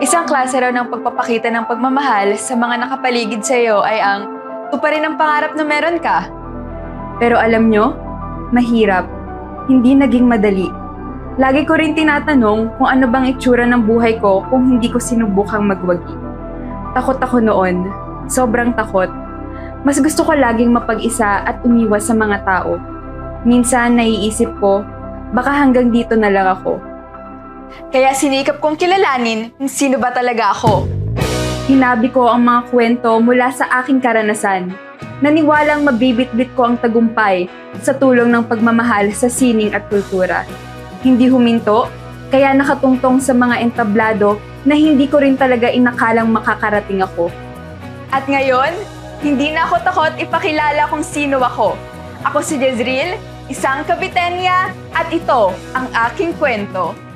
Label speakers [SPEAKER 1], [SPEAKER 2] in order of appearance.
[SPEAKER 1] Isang klase raw ng pagpapakita ng pagmamahal sa mga nakapaligid sa iyo ay ang tuparin ang pangarap na meron ka. Pero alam nyo, mahirap. Hindi naging madali. Lagi ko rin tinatanong kung ano bang itsura ng buhay ko kung hindi ko sinubukang magwagi. Takot ako noon. Sobrang takot. Mas gusto ko laging mapag-isa at umiwas sa mga tao. Minsan naiisip ko, baka hanggang dito na lang ako. Kaya sinikap kong kilalanin kung sino ba talaga ako. Hinabi ko ang mga kwento mula sa aking karanasan. Naniwalang mabibitbit ko ang tagumpay sa tulong ng pagmamahal sa sining at kultura. Hindi huminto, kaya nakatungtong sa mga entablado na hindi ko rin talaga inakalang makakarating ako. At ngayon, hindi na ako takot ipakilala kung sino ako. Ako si Jezreel, isang Kabitenya, at ito ang aking kwento.